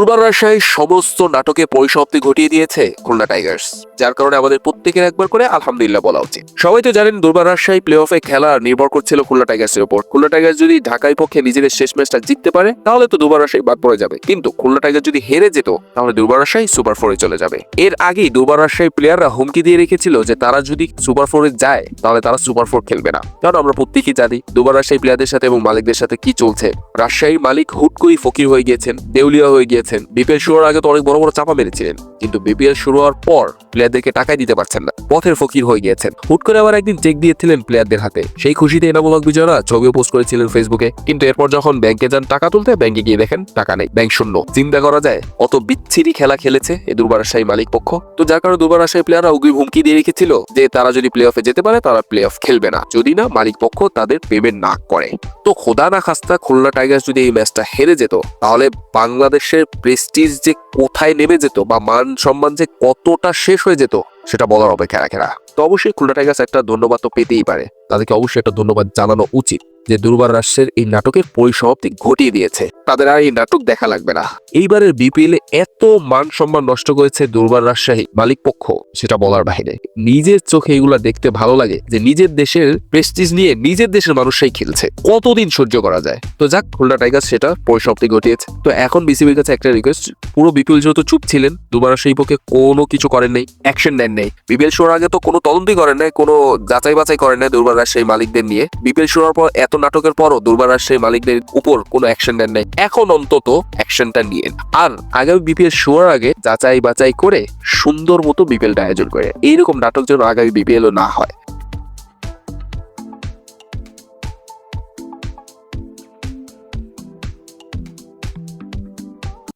দুর্বার রাজশাহীর সমস্ত নাটকে পরিসমাপ্তি ঘটিয়ে দিয়েছে খুলনা টাইগার্স, যার কারণে আমাদের প্রত্যেকের একবার করে আলহামদুলিল্লাহ বলা উচিত। সবাই তো জানেন দুর্বার রাজশাহী প্লে অফে খেলা নির্ভর করছিল খুলনা টাইগার্সের উপর। খুলনা টাইগার্স যদি ঢাকায় পক্ষে নিজেদের শেষ ম্যাচটা জিততে পারে তাহলে তো দুর্বার রাজশাহী বাদ পড়ে যাবে, কিন্তু খুলনা টাইগার্স যদি হেরে যেত তাহলে দুর্বার রাজশাহী সুপার ফোরে চলে যাবে। এর আগেই দুর্বার রাজশাহী প্লেয়াররা হুমকি দিয়ে রেখেছিল যে তারা যদি সুপার ফোরে যায় তাহলে তারা সুপার ফোর খেলবে না, কারণ আমরা প্রত্যেকেই জানি দুর্বার রাজশাহী প্লেয়ারদের সাথে এবং মালিকদের সাথে কি চলছে। রাজশাহীর মালিক হুট করেই ফকির হয়ে গিয়েছেন, দেউলিয়া হয়ে গিয়েছেন। বিপিএল শুরুর আগে তো অনেক বড় বড় চাপা মেরেছিলেন, কিন্তু বিপিএল শুরু হওয়ার পর প্লেয়ারদেরকে টাকাই দিতে পারছেন না, পথের ফকির হয়ে গিয়েছেন। হুট করে আবার একদিন চেক দিয়েছিলেন প্লেয়ারদের হাতে, সেই খুশিতে এনামূলক বিজয়রা ছবিও পোস্ট করেছিলেন ফেসবুকে, কিন্তু এরপর যখন ব্যাংকে যান টাকা তুলতে, ব্যাংকে গিয়ে দেখেন টাকা নেই, ব্যাংক শূন্য। চিন্তা করা যায় অত বিচ্ছিরি খেলা খেলেছে এই দুর্বার রাজশাহী মালিক পক্ষ। তো যার কারণে দুর্বার রাজশাহী প্লেয়াররা অগ্রিম হুমকি দিয়ে রেখেছিল যে তারা যদি প্লে অফে যেতে পারে তারা প্লে অফ খেলবে না, যদি না মালিক পক্ষ তাদের পেমেন্ট না করে। তো খোদা না খাস্তা খুলনা টাইগার্স যদি এই ম্যাচটা হেরে যেত তাহলে বাংলাদেশের প্রেস্টিজ যে কোথায় নেমে যেত বা মান সম্মান যে কতটা শেষ হয়ে যেত সেটা বলার অপেক্ষা রাখে না। তো অবশ্যই খুলনা টাইগার্স একটা ধন্যবাদ তো পেতেই পারে, তাদেরকে অবশ্যই একটা ধন্যবাদ জানানো উচিত যে দুর্বার রাজশাহীর এই নাটকের পরিসমাপ্তি ঘটিয়ে দিয়েছে, তাদের আর এই নাটক দেখা লাগবে না। এইবারের বিপিএল এত মান সম্মান নষ্ট করেছে দুর্বার রাজশাহী মালিক পক্ষ, সেটা বলার বাইরে। নিজের চোখে এগুলা দেখতে ভালো লাগে যে নিজের দেশের প্রেস্টিজ নিয়ে নিজের দেশের মানুষরাই খেলছে, কতদিন সহ্য করা যায়। তো যাক, খুলনা টাইগার্স সেটা পরিসমাপ্তি ঘটিয়েছে। তো এখন বিসিবির কাছে একটা রিকোয়েস্ট, পুরো বিপিএল যেহেতু চুপ ছিলেন, দুর্বার রাজশাহী পক্ষে কোনো কিছু করেন নাই, অ্যাকশন নেন নাই। বিপিএল শুরুর আগে তো কোনো তদন্তই করেন নাই, কোনো যাচাই বাছাই করেন নাই দুর্বার রাজশাহী মালিকদের নিয়ে। বিপিএল শুরুর পর এত নাটকের পরও দুর্বার রাজশাহী মালিকদের উপর কোনো অ্যাকশন নেন নাই, এখন অন্তত অ্যাকশনটা নিয়ে। আর আগামী বিপিএল শুরুর আগে যাচাই বাছাই করে সুন্দর মতো বিপিএলটা আয়োজন করে, এইরকম নাটক যেন আগামী বিপিএলও না হয়।